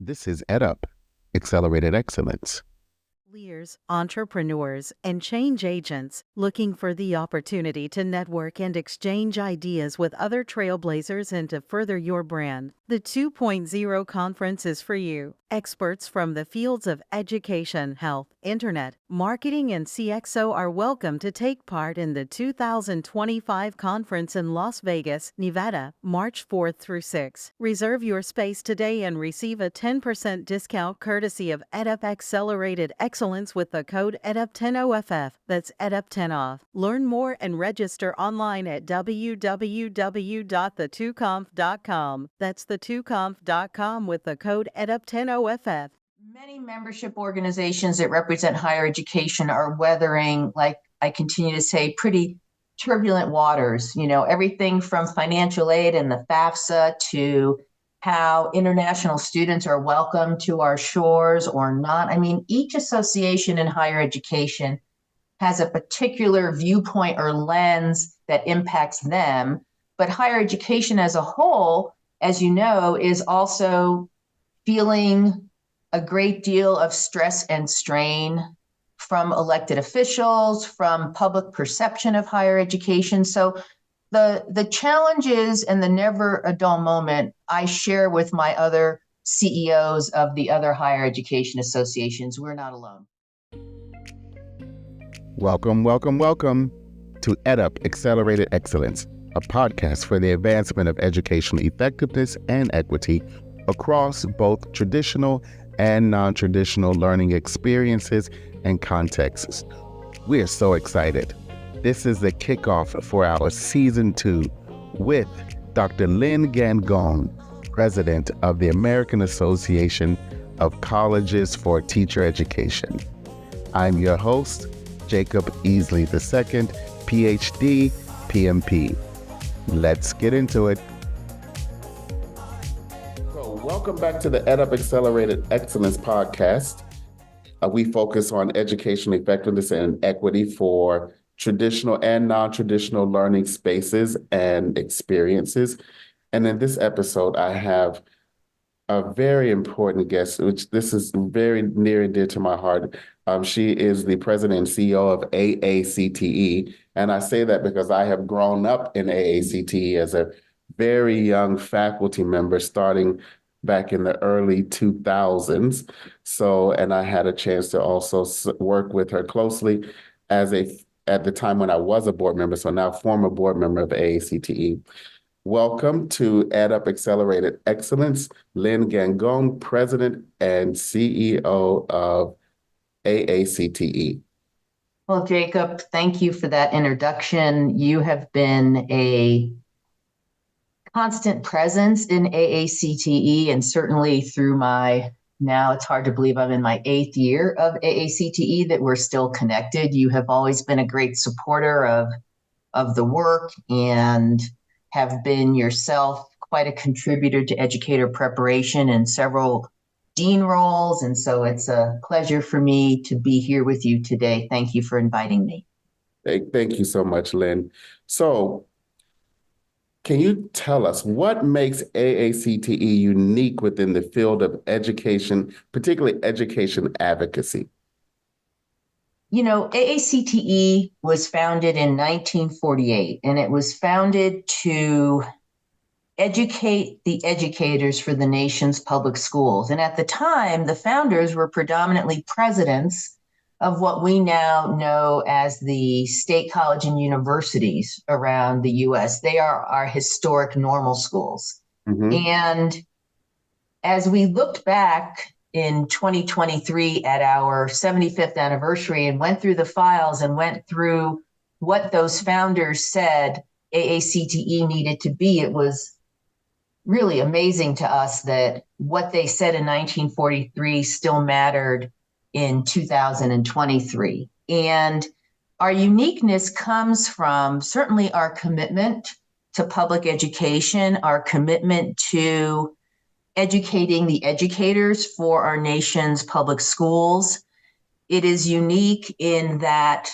This is EDUP Xcelerated Excellence. Leaders, entrepreneurs, and change agents looking for the opportunity to network and exchange ideas with other trailblazers and to further your brand. The 2.0 conference is for you. Experts from the fields of education, health, internet, marketing, and CXO are welcome to take part in the 2025 conference in Las Vegas, Nevada, March 4th through 6th. Reserve your space today and receive a 10% discount courtesy of EDUP Xcelerated Excellence with the code EDUP10OFF. That's EDUP10OFF. Learn more and register online at www.the2conf.com. That's the2conf.com with the code EDUP10OFF. Many membership organizations that represent higher education are weathering, like I continue to say, pretty turbulent waters. You know, everything from financial aid and the FAFSA to how international students are welcome to our shores or not. I mean, each association in higher education has a particular viewpoint or lens that impacts them. But higher education as a whole, as you know, is also feeling a great deal of stress and strain from elected officials, from public perception of higher education. So the challenges and the never a dull moment I share with my other CEOs of the other higher education associations. We're not alone. Welcome to EDUP Xcelerated Excellence, a podcast for the advancement of educational effectiveness and equity across both traditional and non-traditional learning experiences and contexts. We are so excited. This is the kickoff for our Season 2 with Dr. Lynn Gangone, President of the American Association of Colleges for Teacher Education. I'm your host, Jacob Easley II, PhD, PMP. Let's get into it. Welcome back to the EDUP Xcelerated Excellence podcast. We focus on educational effectiveness and equity for traditional and non-traditional learning spaces and experiences. And in this episode, I have a very important guest, which this is very near and dear to my heart. She is the president and CEO of AACTE. And I say that because I have grown up in AACTE as a very young faculty member, starting back in the early 2000s. So, and I had a chance to also work with her closely at the time when I was a board member, so now former board member of AACTE. Welcome to EDUP Xcelerated Excellence, Lynn Gangone, President and CEO of AACTE. Well, Jacob, thank you for that introduction. You have been a constant presence in AACTE, and certainly through now it's hard to believe I'm in my 8th year of AACTE that we're still connected. You have always been a great supporter of the work and have been yourself quite a contributor to educator preparation in several dean roles. And so it's a pleasure for me to be here with you today. Thank you for inviting me. Thank you so much, Lynn. So, can you tell us what makes AACTE unique within the field of education, particularly education advocacy? You know, AACTE was founded in 1948, and it was founded to educate the educators for the nation's public schools. And at the time, the founders were predominantly presidents of what we now know as the state college and universities around the U.S. They are our historic normal schools. Mm-hmm. And as we looked back in 2023 at our 75th anniversary and went through the files and went through what those founders said AACTE needed to be, it was really amazing to us that what they said in 1943 still mattered in 2023. And our uniqueness comes from certainly our commitment to public education, our commitment to educating the educators for our nation's public schools. It is unique in that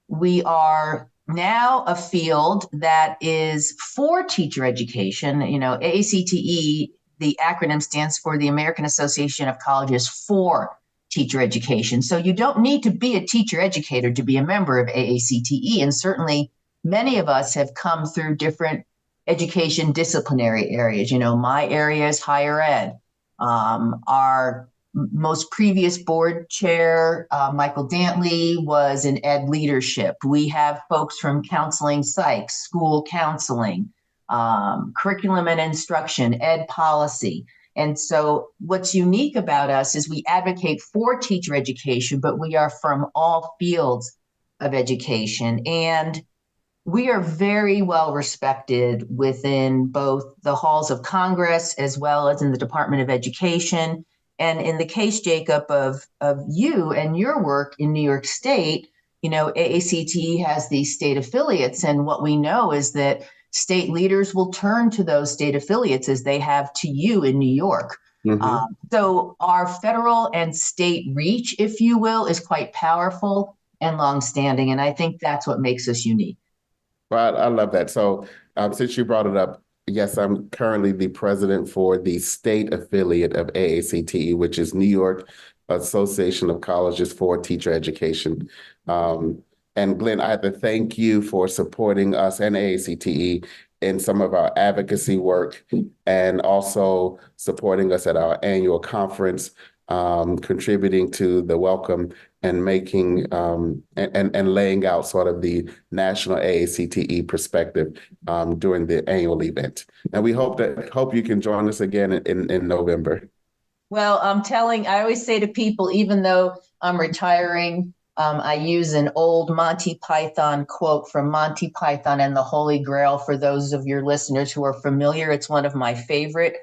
we are now a field that is for teacher education. You know, AACTE the acronym stands for the American Association of Colleges for Teacher Education. So you don't need to be a teacher educator to be a member of AACTE. And certainly many of us have come through different education disciplinary areas. You know, my area is higher ed. Our most previous board chair, Michael Dantley, was in ed leadership. We have folks from counseling psych, school counseling, curriculum and instruction, ed policy. And so what's unique about us is we advocate for teacher education, but we are from all fields of education. And we are very well respected within both the halls of Congress as well as in the Department of Education. And in the case, Jacob, of you and your work in New York State, you know, AACTE has these state affiliates. And what we know is that state leaders will turn to those state affiliates as they have to you in New York. So our federal and state reach, if you will, is quite powerful and longstanding. And I think that's what makes us unique. Well, I love that. So since you brought it up, yes, I'm currently the president for the state affiliate of AACTE, which is New York Association of Colleges for Teacher Education. And Glenn, I have to thank you for supporting us and AACTE in some of our advocacy work and also supporting us at our annual conference, contributing to the welcome and making and laying out sort of the national AACTE perspective during the annual event. And we hope you can join us again in November. Well, I always say to people, even though I'm retiring, I use an old Monty Python quote from Monty Python and the Holy Grail for those of your listeners who are familiar. It's one of my favorite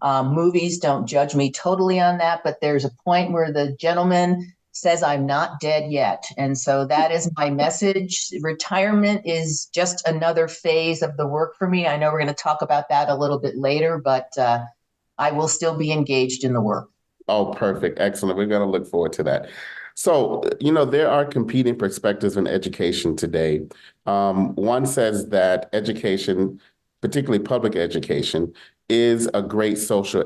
movies. Don't judge me totally on that, but there's a point where the gentleman says, "I'm not dead yet." And so that is my message. Retirement is just another phase of the work for me. I know we're going to talk about that a little bit later, but I will still be engaged in the work. Oh, perfect. Excellent. We're going to look forward to that. So, you know, there are competing perspectives in education today. One says that education, particularly public education, is a great social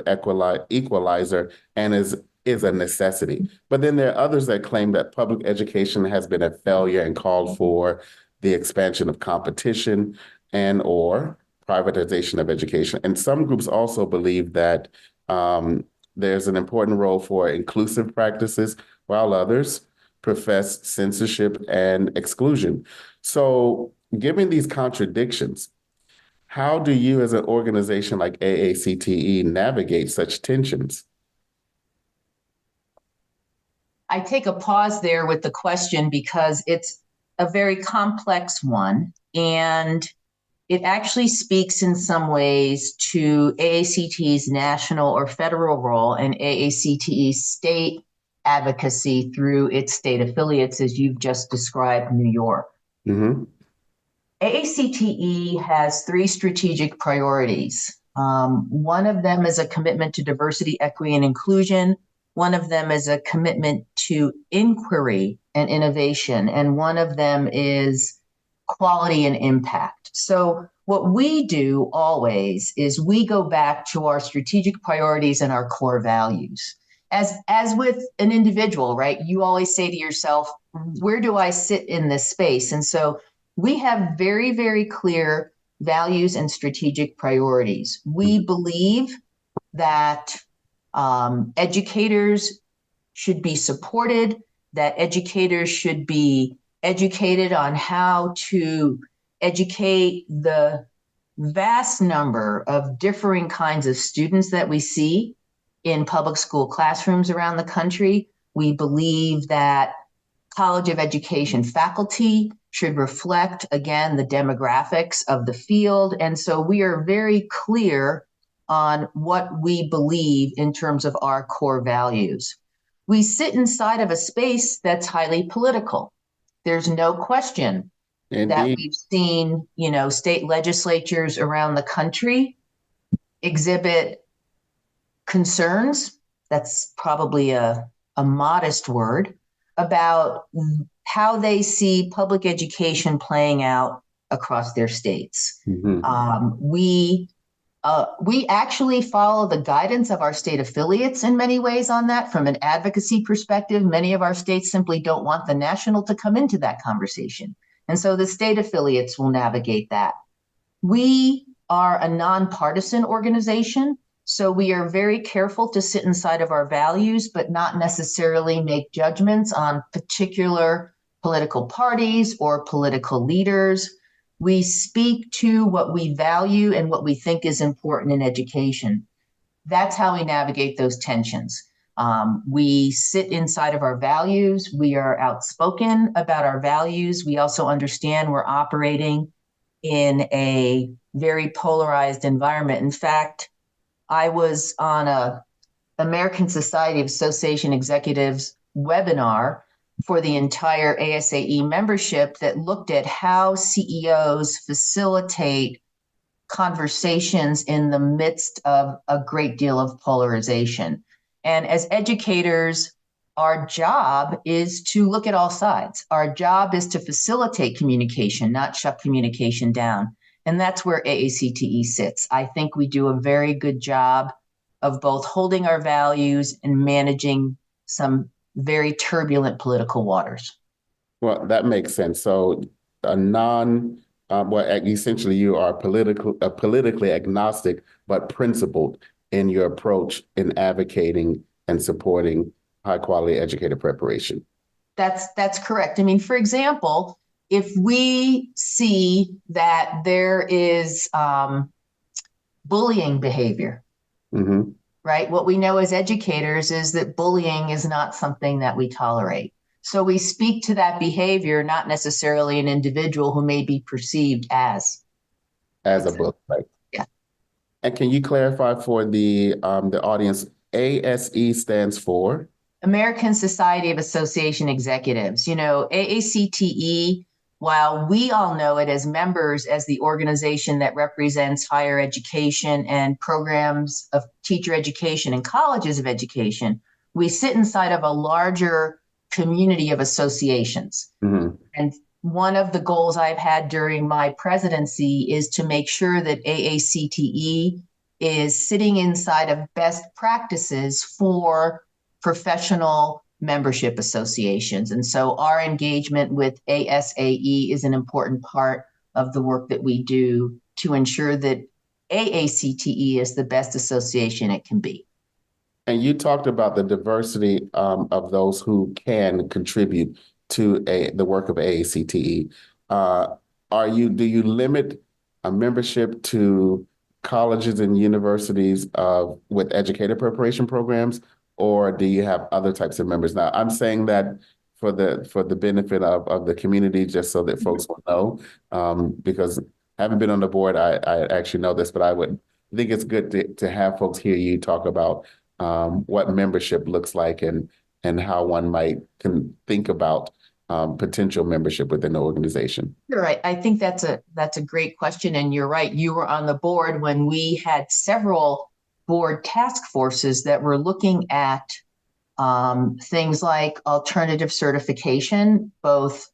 equalizer and is a necessity. But then there are others that claim that public education has been a failure and called for the expansion of competition and or privatization of education. And some groups also believe that there's an important role for inclusive practices, while others profess censorship and exclusion. So given these contradictions, how do you as an organization like AACTE navigate such tensions? I take a pause there with the question because it's a very complex one, and it actually speaks in some ways to AACTE's national or federal role and AACTE's state advocacy through its state affiliates, as you've just described, New York. AACTE has three strategic priorities. One of them is a commitment to diversity, equity, and inclusion. One of them is a commitment to inquiry and innovation. And one of them is quality and impact. So what we do always is we go back to our strategic priorities and our core values. As with an individual, right? You always say to yourself, where do I sit in this space? And so we have very, very clear values and strategic priorities. We believe that educators should be supported, that educators should be educated on how to educate the vast number of differing kinds of students that we see in public school classrooms around the country. We believe that College of Education faculty should reflect, again, the demographics of the field. And so we are very clear on what we believe in terms of our core values. We sit inside of a space that's highly political. There's no question Indeed. That we've seen, you know, state legislatures around the country exhibit concerns, that's probably a modest word, about how they see public education playing out across their states. We We actually follow the guidance of our state affiliates in many ways on that. From an advocacy perspective, many of our states simply don't want the national to come into that conversation. And so the state affiliates will navigate that. We are a nonpartisan organization, so we are very careful to sit inside of our values, but not necessarily make judgments on particular political parties or political leaders. We speak to what we value and what we think is important in education. That's how we navigate those tensions. We sit inside of our values. We are outspoken about our values. We also understand we're operating in a very polarized environment. In fact, I was on a American Society of Association Executives webinar for the entire ASAE membership that looked at how CEOs facilitate conversations in the midst of a great deal of polarization. And as educators, our job is to look at all sides. Our job is to facilitate communication, not shut communication down. And that's where AACTE sits. I think we do a very good job of both holding our values and managing some very turbulent political waters. Well, that makes sense. So a essentially you are politically agnostic, but principled in your approach in advocating and supporting high quality educator preparation. That's correct. I mean, for example, if we see that there is bullying behavior, Mm-hmm. right? What we know as educators is that bullying is not something that we tolerate. So we speak to that behavior, not necessarily an individual who may be perceived as a bully, right? Yeah. And can you clarify for the audience, ASE stands for? American Society of Association Executives. You know, AACTE, while we all know it as members as the organization that represents higher education and programs of teacher education and colleges of education, we sit inside of a larger community of associations. Mm-hmm. And one of the goals I've had during my presidency is to make sure that AACTE is sitting inside of best practices for professional membership associations. And so our engagement with ASAE is an important part of the work that we do to ensure that AACTE is the best association it can be. And you talked about the diversity of those who can contribute to the work of AACTE. Do you limit a membership to colleges and universities with educator preparation programs, or do you have other types of members? Now, I'm saying that for the benefit of the community, just so that folks will know, because having been on the board, I actually know this, but I would think it's good to have folks hear you talk about what membership looks like and how one can think about potential membership within the organization. You're right. I think that's a great question, and you're right. You were on the board when we had several board task forces that were looking at things like alternative certification, both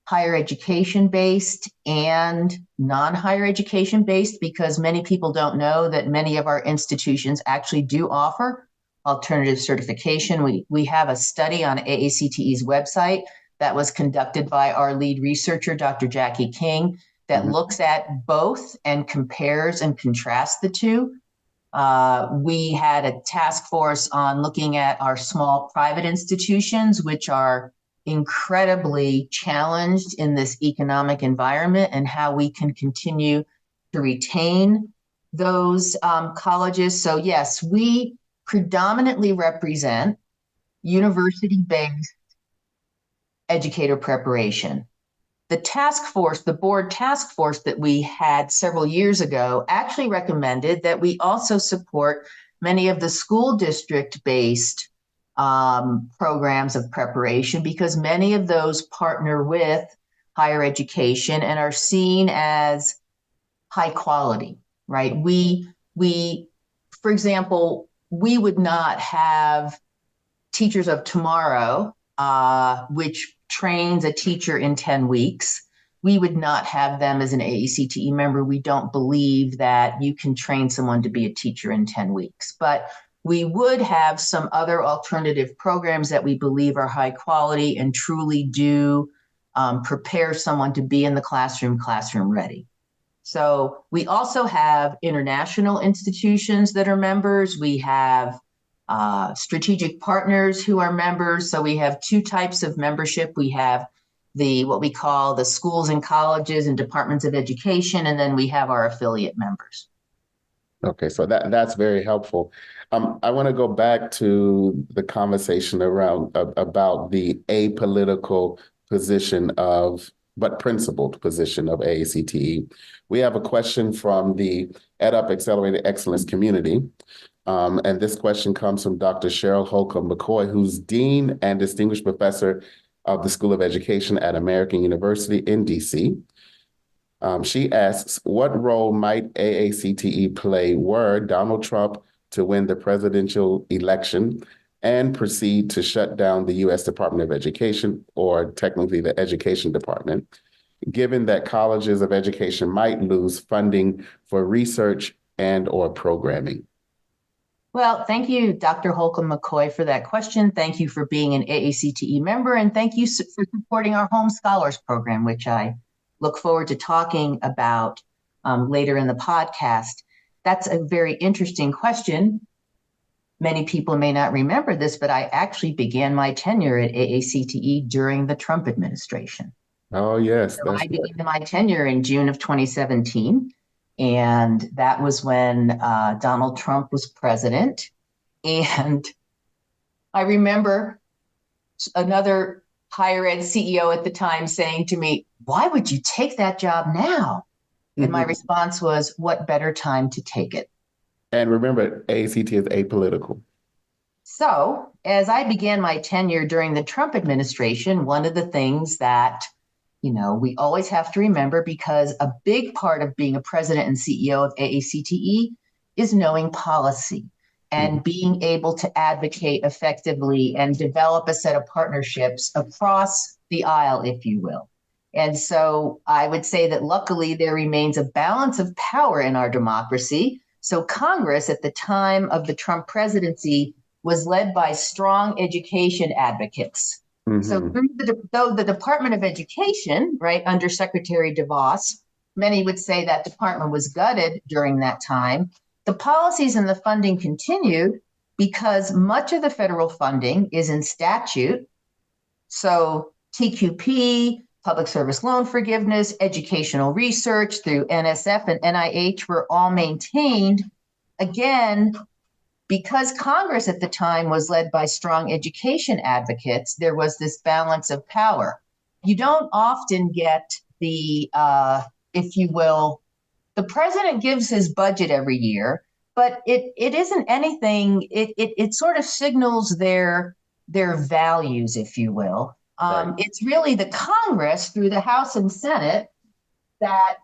higher education based and non-higher education based, because many people don't know that many of our institutions actually do offer alternative certification. We have a study on AACTE's website that was conducted by our lead researcher, Dr. Jackie King, that looks at both and compares and contrasts the two. We had a task force on looking at our small private institutions, which are incredibly challenged in this economic environment, and how we can continue to retain those colleges. So yes, we predominantly represent university-based educator preparation. The task force, the board task force that we had several years ago, actually recommended that we also support many of the school district-based programs of preparation, because many of those partner with higher education and are seen as high quality, right? We, for example, we would not have Teachers of Tomorrow, which trains a teacher in 10 weeks. we would not have them as an AACTE member. We don't believe that you can train someone to be a teacher in 10 weeks, but we would have some other alternative programs that we believe are high quality and truly do prepare someone to be in the classroom ready. So we also have international institutions that are members. We have strategic partners who are members. So we have two types of membership. We have what we call the schools and colleges and departments of education, and then we have our affiliate members. Okay, so that's very helpful. I want to go back to the conversation about the apolitical position but principled position of AACTE. We have a question from the EDUP Xcelerated Excellence community. And this question comes from Dr. Cheryl Holcomb McCoy, who's Dean and Distinguished Professor of the School of Education at American University in DC. She asks, what role might AACTE play were Donald Trump to win the presidential election and proceed to shut down the U.S. Department of Education, or technically the Education Department, given that colleges of education might lose funding for research and/or programming? Well, thank you, Dr. Holcomb McCoy, for that question. Thank you for being an AACTE member, and thank you for supporting our Home Scholars program, which I look forward to talking about later in the podcast. That's a very interesting question. Many people may not remember this, but I actually began my tenure at AACTE during the Trump administration. Oh, yes. So I began my tenure in June of 2017. And that was when Donald Trump was president. And I remember another higher ed CEO at the time saying to me, "Why would you take that job now?" Mm-hmm. And my response was, what better time to take it? And remember, AACTE is apolitical. So as I began my tenure during the Trump administration, one of the things that we always have to remember, because a big part of being a president and CEO of AACTE is knowing policy and being able to advocate effectively and develop a set of partnerships across the aisle, if you will. And so I would say that luckily there remains a balance of power in our democracy. So Congress at the time of the Trump presidency was led by strong education advocates. Mm-hmm. So though the Department of Education, right, under Secretary DeVos, many would say that department was gutted during that time, the policies and the funding continued because much of the federal funding is in statute. So TQP, public service loan forgiveness, educational research through NSF and NIH were all maintained, again, because Congress at the time was led by strong education advocates. There was this balance of power. You don't often get the, if you will, the president gives his budget every year, but it isn't anything, it sort of signals their values, if you will. Right. It's really the Congress through the House and Senate that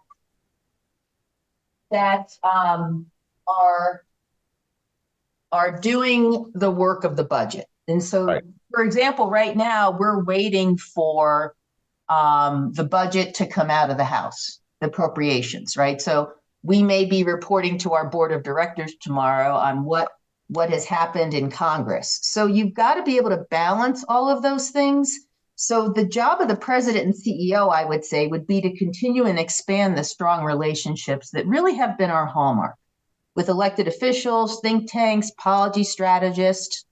are doing the work of the budget. And so, right. For example, right now we're waiting for the budget to come out of the House, the appropriations, right? So we may be reporting to our board of directors tomorrow on what has happened in Congress. So you've got to be able to balance all of those things. So the job of the president and CEO, I would say, would be to continue and expand the strong relationships that really have been our hallmark with elected officials, think tanks, policy strategists.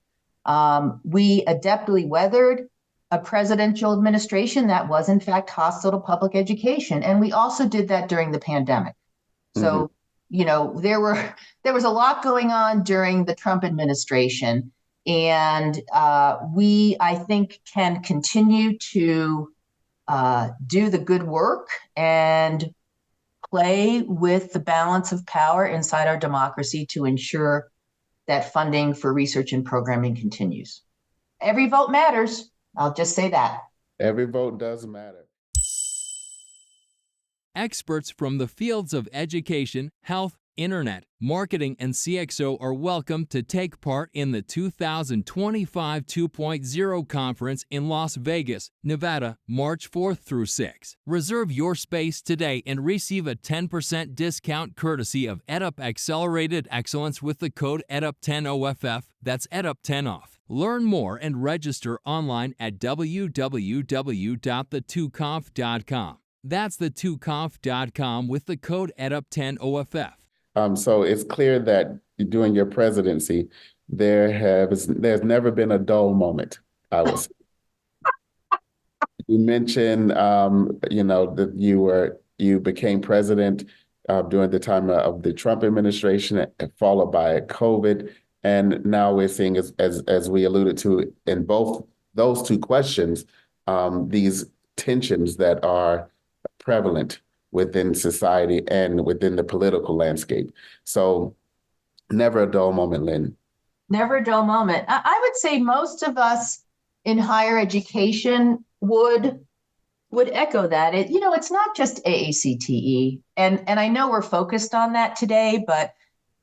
We adeptly weathered a presidential administration that was, in fact, hostile to public education. And we also did that during the pandemic. So, there was a lot going on during the Trump administration. And we, I think, can continue to do the good work and play with the balance of power inside our democracy to ensure that funding for research and programming continues. Every vote matters. I'll just say that. Every vote does matter. Experts from the fields of education, health, Internet, marketing, and CXO are welcome to take part in the 2025 2.0 conference in Las Vegas, Nevada, March 4th through 6th. Reserve your space today and receive a 10% discount courtesy of EDUP Xcelerated Excellence with the code EDUP10OFF. That's EDUP10 off. Learn more and register online at www.the2conf.com. That's the2conf.com with the code EDUP10OFF. So it's clear that during your presidency, there's never been a dull moment, I would say. You mentioned, that you became president during the time of the Trump administration, followed by COVID, and now we're seeing, as we alluded to in both those two questions, these tensions that are prevalent within society and within the political landscape. So never a dull moment, Lynn. Never a dull moment. I would say most of us in higher education would echo that. It's not just AACTE, and I know we're focused on that today, but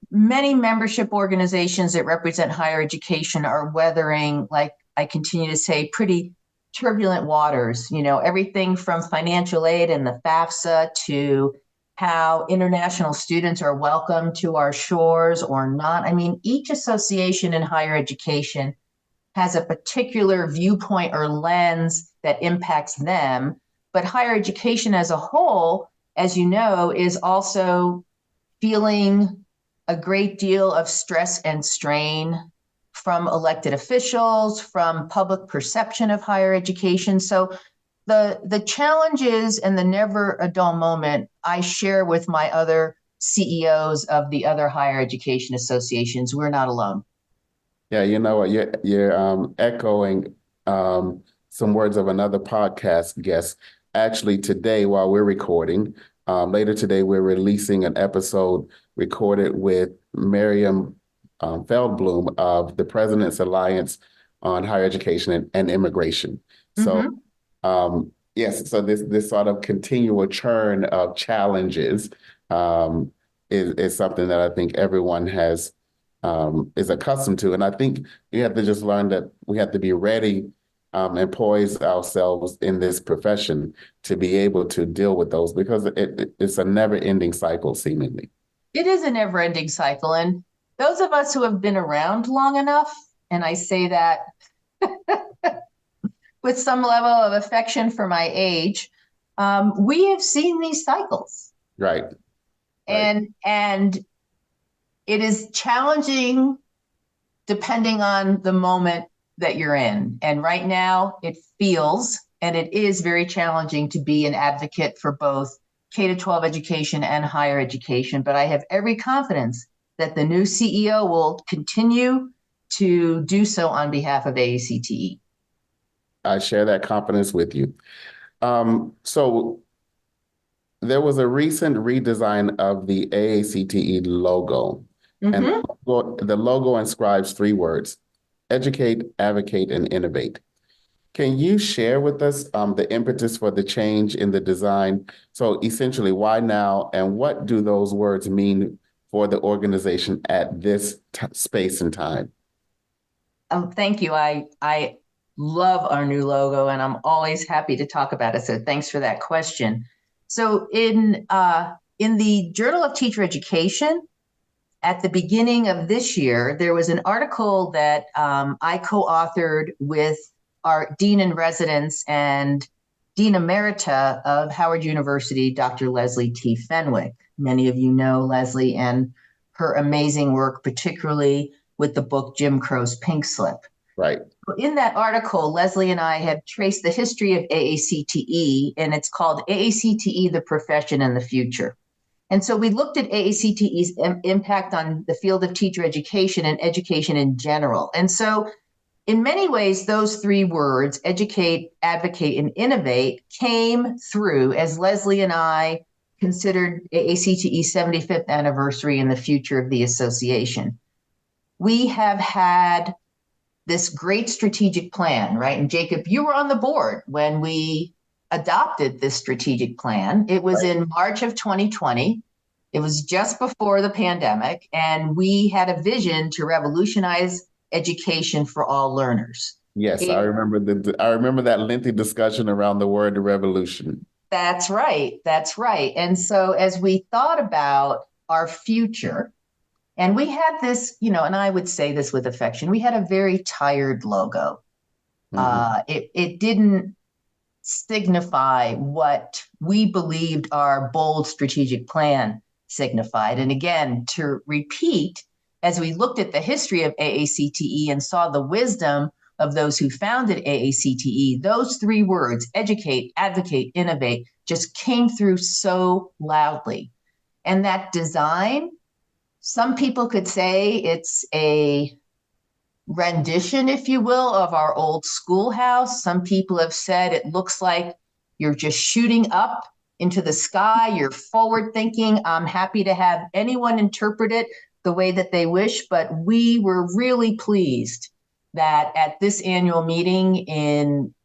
many membership organizations that represent higher education are weathering, like I continue to say, pretty turbulent waters, everything from financial aid and the FAFSA to how international students are welcome to our shores or not. I mean, each association in higher education has a particular viewpoint or lens that impacts them. But higher education as a whole, as you know, is also feeling a great deal of stress and strain from elected officials, from public perception of higher education. So the challenges and the never a dull moment I share with my other CEOs of the other higher education associations. We're not alone. Yeah, you know what? You're echoing some words of another podcast guest. Actually, today, while we're recording, later today, we're releasing an episode recorded with Miriam Feldblum of the President's Alliance on Higher Education and Immigration. So, yes, so this sort of continual churn of challenges is something that I think everyone is accustomed to. And I think you have to just learn that we have to be ready and poise ourselves in this profession to be able to deal with those, because it's a never-ending cycle, seemingly. It is a never-ending cycle. And those of us who have been around long enough, and I say that with some level of affection for my age, we have seen these cycles. Right. And it is challenging depending on the moment that you're in. And right now it feels, and it is very challenging to be an advocate for both K-12 education and higher education. But I have every confidence that the new CEO will continue to do so on behalf of AACTE. I share that confidence with you. So there was a recent redesign of the AACTE logo. And the logo inscribes three words: educate, advocate, and innovate. Can you share with us the impetus for the change in the design? So essentially, why now, and what do those words mean for the organization at this space and time? Thank you. I love our new logo, and I'm always happy to talk about it. So thanks for that question. So in the Journal of Teacher Education, at the beginning of this year, there was an article that I co-authored with our Dean in Residence and Dean Emerita of Howard University, Dr. Leslie T. Fenwick. Many of you know Leslie and her amazing work, particularly with the book Jim Crow's Pink Slip. Right. In that article, Leslie and I have traced the history of AACTE, and it's called AACTE, the Profession and the Future. And so we looked at AACTE's impact on the field of teacher education and education in general. And so in many ways, those three words, educate, advocate, and innovate, came through as Leslie and I considered AACTE's 75th anniversary and the future of the association. We have had this great strategic plan, right? And Jacob, you were on the board when we adopted this strategic plan. It was in March of 2020. It was just before the pandemic, and we had a vision to revolutionize education for all learners. Yes, I remember that lengthy discussion around the word revolution. That's right. That's right. And so as we thought about our future, and we had this, and I would say this with affection, we had a very tired logo. It didn't signify what we believed our bold strategic plan signified. And again, to repeat, as we looked at the history of AACTE and saw the wisdom of those who founded AACTE, those three words, educate, advocate, innovate, just came through so loudly. And that design, some people could say it's a rendition, if you will, of our old schoolhouse. Some people have said it looks like you're just shooting up into the sky. You're forward thinking. I'm happy to have anyone interpret it the way that they wish, but we were really pleased that at this annual meeting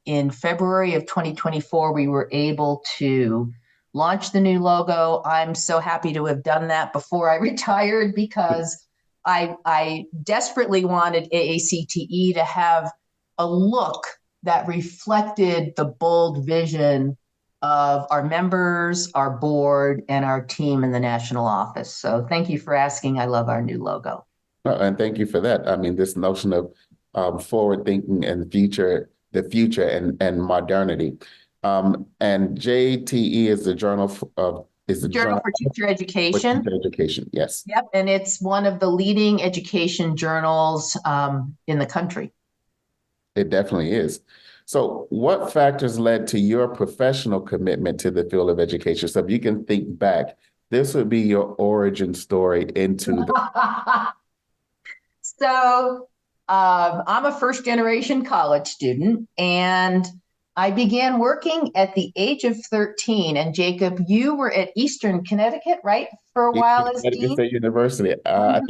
in February of 2024, we were able to launch the new logo. I'm so happy to have done that before I retired, because I desperately wanted AACTE to have a look that reflected the bold vision of our members, our board, and our team in the national office. So thank you for asking. I love our new logo. And thank you for that. I mean, this notion of forward thinking and the future and modernity. And JTE is the Journal for Teacher Education. For Teacher Education, yes. Yep, and it's one of the leading education journals in the country. It definitely is. So what factors led to your professional commitment to the field of education? So if you can think back, this would be your origin story into the... So I'm a first generation college student, and I began working at the age of 13. And Jacob, you were at Eastern Connecticut, right, for a while as Connecticut dean? State University. I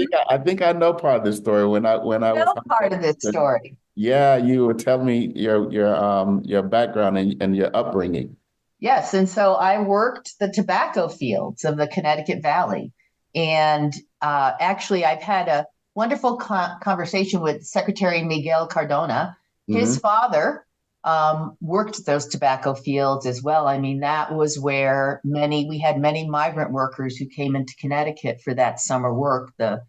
think I know part of this story when I was part of this story. Yeah, you were telling me your background and your upbringing. Yes, and so I worked the tobacco fields of the Connecticut Valley, and actually, I've had a wonderful conversation with Secretary Miguel Cardona. His father worked those tobacco fields as well. I mean, that was where we had many migrant workers who came into Connecticut for that summer work. The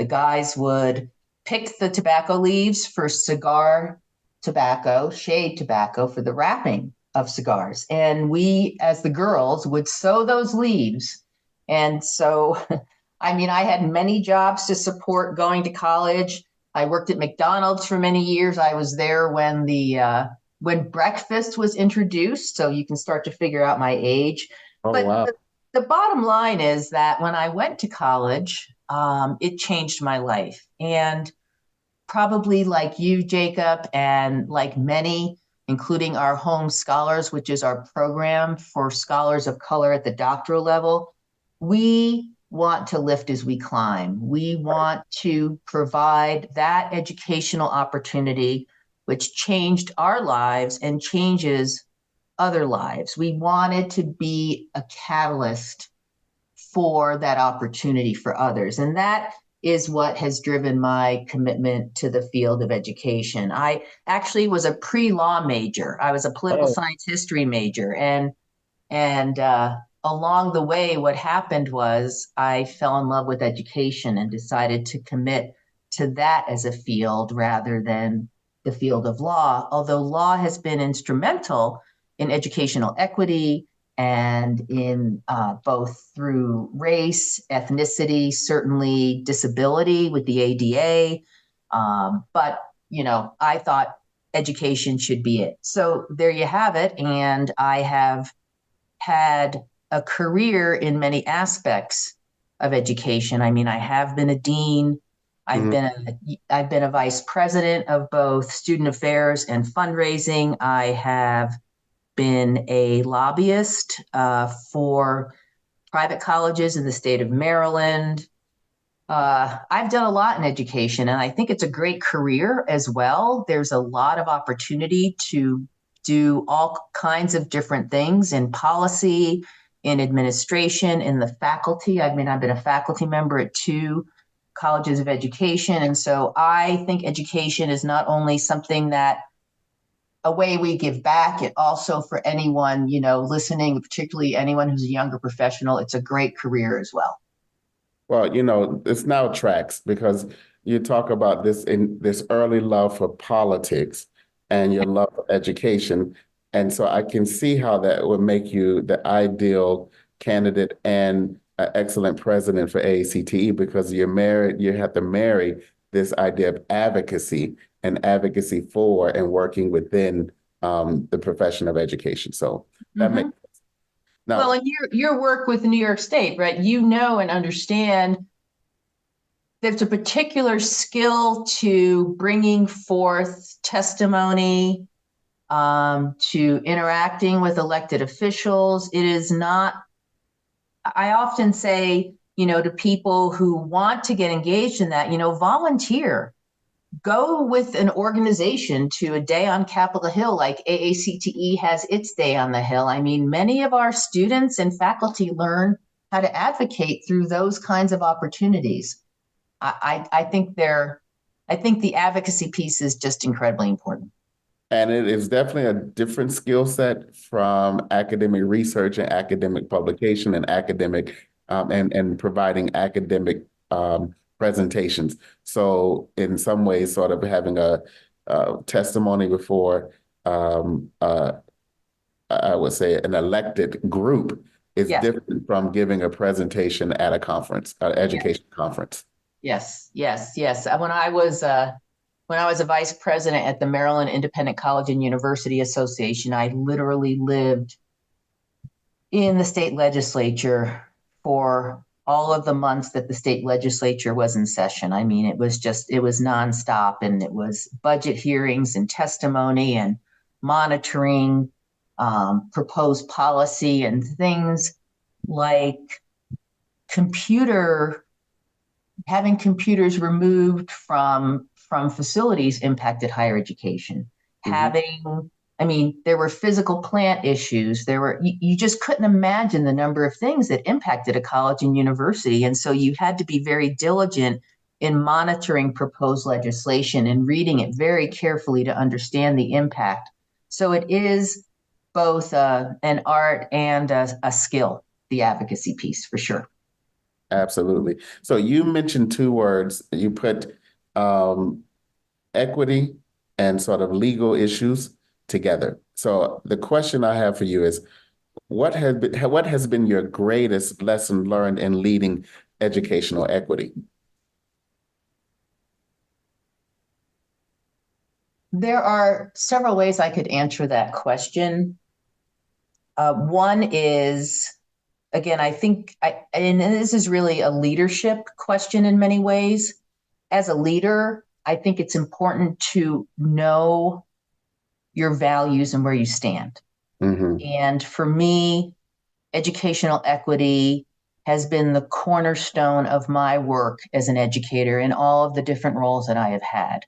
guys would pick the tobacco leaves for cigar tobacco, shade tobacco for the wrapping of cigars. And we, as the girls, would sew those leaves. And so, I mean, I had many jobs to support going to college. I worked at McDonald's for many years. I was there when when breakfast was introduced, so you can start to figure out my age. Oh, but wow. the bottom line is that when I went to college, it changed my life. And probably like you, Jacob, and like many, including our Home Scholars, which is our program for scholars of color at the doctoral level, we want to lift as we climb. We want to provide that educational opportunity which changed our lives and changes other lives. We wanted to be a catalyst for that opportunity for others. And that is what has driven my commitment to the field of education. I actually was a pre-law major. I was a political science history major. And along the way, what happened was I fell in love with education and decided to commit to that as a field rather than the field of law, although law has been instrumental in educational equity and in both through race, ethnicity, certainly disability with the ADA. But, I thought education should be it. So there you have it. And I have had a career in many aspects of education. I mean, I have been a dean. I've been a vice president of both student affairs and fundraising. I have been a lobbyist for private colleges in the state of Maryland. I've done a lot in education, and I think it's a great career as well. There's a lot of opportunity to do all kinds of different things in policy in administration, in the faculty. I mean, I've been a faculty member at 2 colleges of education. And so I think education is not only something that a way we give back, it also for anyone, listening, particularly anyone who's a younger professional, it's a great career as well. Well, it's now tracks because you talk about this early love for politics and your love for education. And so I can see how that would make you the ideal candidate and an excellent president for AACTE, because you have to marry this idea of advocacy and advocacy for and working within the profession of education. So that makes sense. Now, well, and your work with New York State, right? And understand there's a particular skill to bringing forth testimony, to interacting with elected officials. It is not, I often say, to people who want to get engaged in that, volunteer. Go with an organization to a day on Capitol Hill, like AACTE has its day on the Hill. I mean, many of our students and faculty learn how to advocate through those kinds of opportunities. I think the advocacy piece is just incredibly important. And it is definitely a different skill set from academic research and academic publication and academic and providing academic presentations. So in some ways, sort of having a testimony before, I would say, an elected group is different from giving a presentation at a conference, an education conference. Yes. When I was a vice president at the Maryland Independent College and University Association, I literally lived in the state legislature for all of the months that the state legislature was in session. I mean, it was nonstop, and it was budget hearings and testimony and monitoring proposed policy and things like having computers removed from facilities impacted higher education. Mm-hmm. There were physical plant issues. You just couldn't imagine the number of things that impacted a college and university. And so you had to be very diligent in monitoring proposed legislation and reading it very carefully to understand the impact. So it is both an art and a skill, the advocacy piece, for sure. Absolutely. So you mentioned 2 words. You put equity and sort of legal issues together. So the question I have for you is, what has been your greatest lesson learned in leading educational equity? There are several ways I could answer that question. One is, again, I think, and this is really a leadership question in many ways. As a leader, I think it's important to know your values and where you stand. Mm-hmm. And for me, educational equity has been the cornerstone of my work as an educator in all of the different roles that I have had.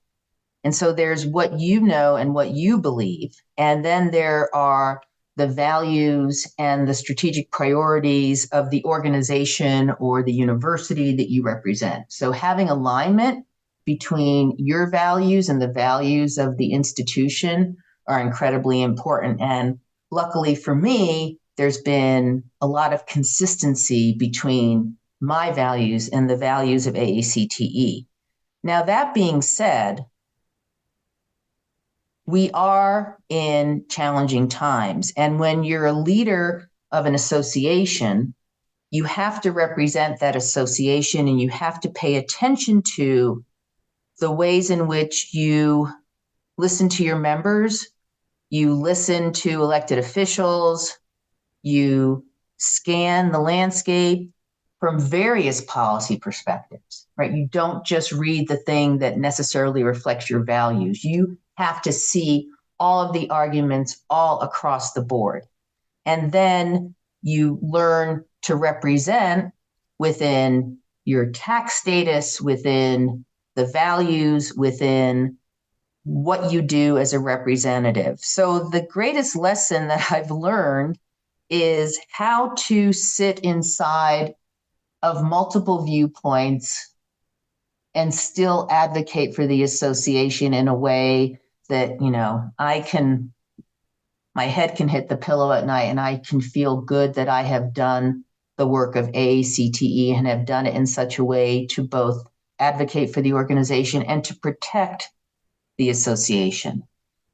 And so there's what you know and what you believe, and then there are the values and the strategic priorities of the organization or the university that you represent. So having alignment between your values and the values of the institution are incredibly important. And luckily for me, there's been a lot of consistency between my values and the values of AACTE. Now, that being said, we are in challenging times. And when you're a leader of an association, you have to represent that association, and you have to pay attention to the ways in which you listen to your members, you listen to elected officials, you scan the landscape from various policy perspectives, right? You don't just read the thing that necessarily reflects your values. You have to see all of the arguments all across the board. And then you learn to represent within your tax status, within the values, within what you do as a representative. So the greatest lesson that I've learned is how to sit inside of multiple viewpoints and still advocate for the association in a way that, my head can hit the pillow at night and I can feel good that I have done the work of AACTE and have done it in such a way to both advocate for the organization and to protect the association.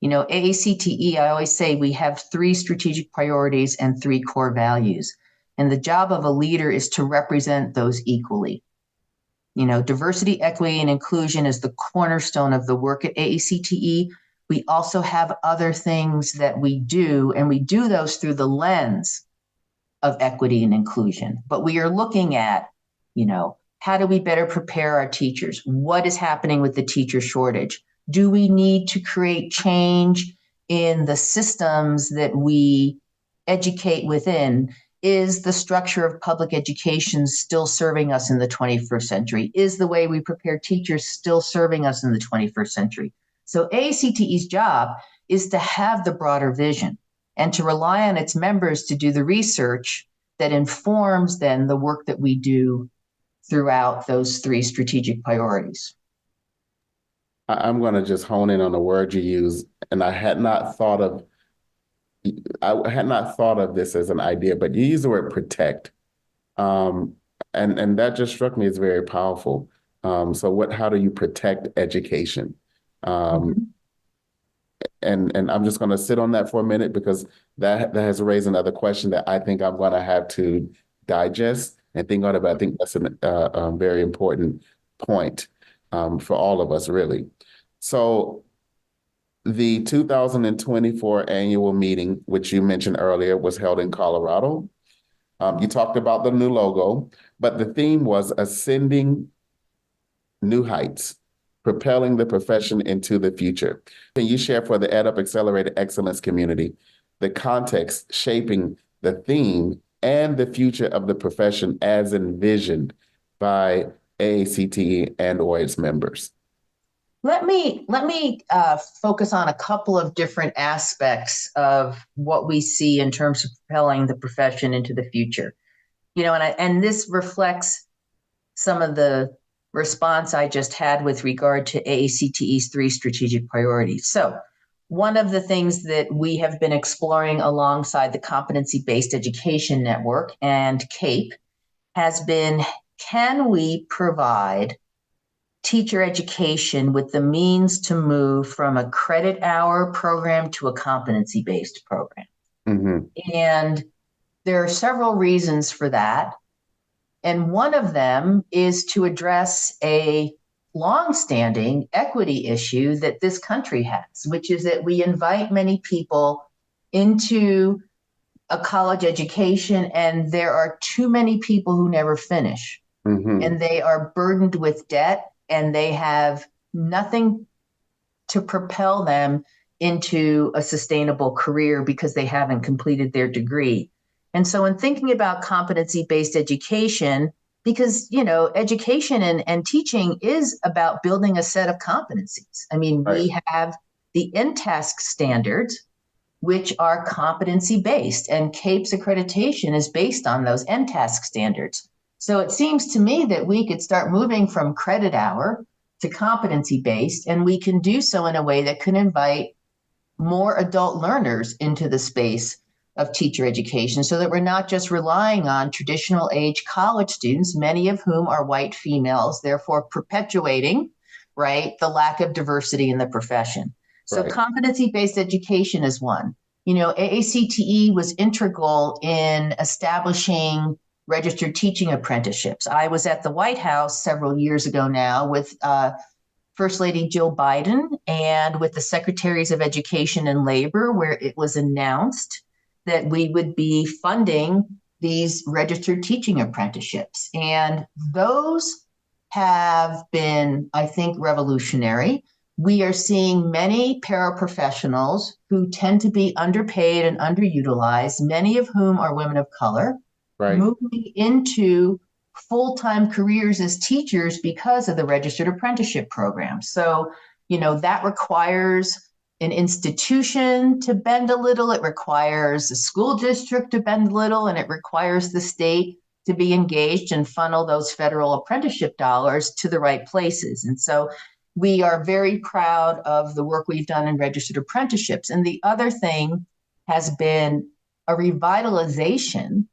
AACTE, I always say we have 3 strategic priorities and 3 core values. And the job of a leader is to represent those equally. Diversity, equity, and inclusion is the cornerstone of the work at AACTE. We also have other things that we do, and we do those through the lens of equity and inclusion. But we are looking at, how do we better prepare our teachers? What is happening with the teacher shortage? Do we need to create change in the systems that we educate within? Is the structure of public education still serving us in the 21st century? Is the way we prepare teachers still serving us in the 21st century? So AACTE's job is to have the broader vision and to rely on its members to do the research that informs then the work that we do throughout those 3 strategic priorities. I'm going to just hone in on the word you use, and I had not thought of this as an idea, but you use the word protect, and that just struck me as very powerful. So how do you protect education? And I'm just going to sit on that for a minute because that has raised another question that I think I'm going to have to digest and think on about. I think that's a very important point for all of us, really. So the 2024 annual meeting, which you mentioned earlier, was held in Colorado. You talked about the new logo, but the theme was ascending new heights, propelling the profession into the future. Can you share for the EDUP Xcelerated Excellence community the context shaping the theme and the future of the profession as envisioned by AACTE and or its members? Let me focus on a couple of different aspects of what we see in terms of propelling the profession into the future. And this reflects some of the response I just had with regard to AACTE's 3 strategic priorities. So one of the things that we have been exploring alongside the Competency-Based Education Network and CAPE has been, can we provide teacher education with the means to move from a credit hour program to a competency-based program? Mm-hmm. And there are several reasons for that. And one of them is to address a longstanding equity issue that this country has, which is that we invite many people into a college education and there are too many people who never finish. Mm-hmm. And they are burdened with debt and they have nothing to propel them into a sustainable career because they haven't completed their degree. And so in thinking about competency-based education, because, education and teaching is about building a set of competencies. I mean, right. We have the NTASC standards, which are competency-based, and CAPE's accreditation is based on those NTASC standards. So it seems to me that we could start moving from credit hour to competency-based, and we can do so in a way that can invite more adult learners into the space of teacher education so that we're not just relying on traditional age college students, many of whom are white females, therefore perpetuating, right, the lack of diversity in the profession. So right. Competency-based education is one. AACTE was integral in establishing registered teaching apprenticeships. I was at the White House several years ago now with First Lady Jill Biden and with the Secretaries of Education and Labor, where it was announced that we would be funding these registered teaching apprenticeships. And those have been, I think, revolutionary. We are seeing many paraprofessionals who tend to be underpaid and underutilized, many of whom are women of color, right, moving into full-time careers as teachers because of the registered apprenticeship program. So, that requires an institution to bend a little. It requires a school district to bend a little, and it requires the state to be engaged and funnel those federal apprenticeship dollars to the right places. And so we are very proud of the work we've done in registered apprenticeships. And the other thing has been a revitalization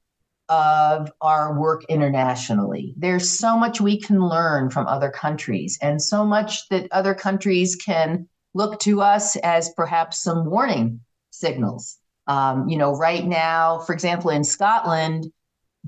of our work internationally. There's so much we can learn from other countries, and so much that other countries can look to us as perhaps some warning signals. Right now, for example, in Scotland,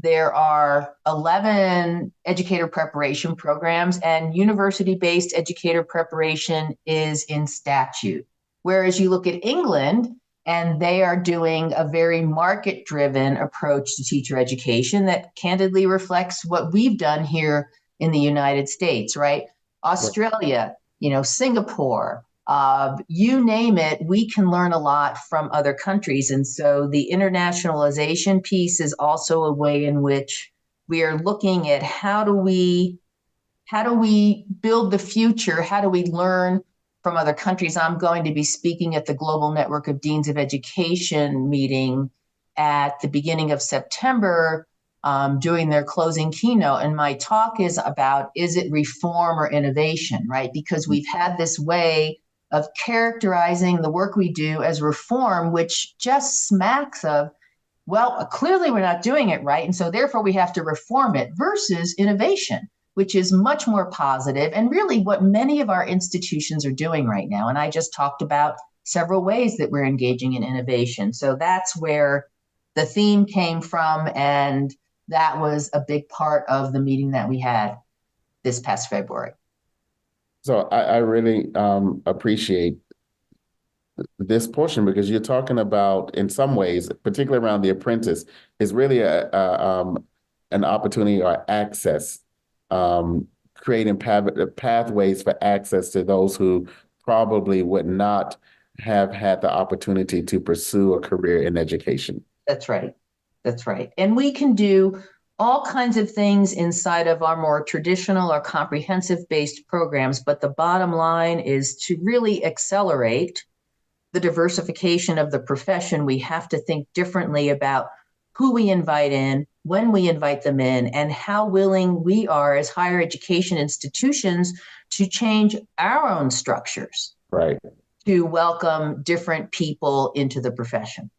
there are 11 educator preparation programs, and university-based educator preparation is in statute. Whereas you look at England, and they are doing a very market-driven approach to teacher education that candidly reflects what we've done here in the United States, right? Australia, Singapore, you name it, we can learn a lot from other countries. And so the internationalization piece is also a way in which we are looking at how do we build the future? How do we learn from other countries? I'm going to be speaking at the Global Network of Deans of Education meeting at the beginning of September, doing their closing keynote. And my talk is about, is it reform or innovation, right? Because we've had this way of characterizing the work we do as reform, which just smacks of, well, clearly we're not doing it right, and so therefore we have to reform it, versus innovation, which is much more positive and really what many of our institutions are doing right now. And I just talked about several ways that we're engaging in innovation. So that's where the theme came from, and that was a big part of the meeting that we had this past February. So I really appreciate this portion, because you're talking about, in some ways, particularly around the apprentice, is really an opportunity or access, creating pathways for access to those who probably would not have had the opportunity to pursue a career in education. That's right. That's right. And we can do all kinds of things inside of our more traditional or comprehensive-based programs, but the bottom line is to really accelerate the diversification of the profession. We have to think differently about who we invite in, when we invite them in, and how willing we are as higher education institutions to change our own structures, right, to welcome different people into the profession.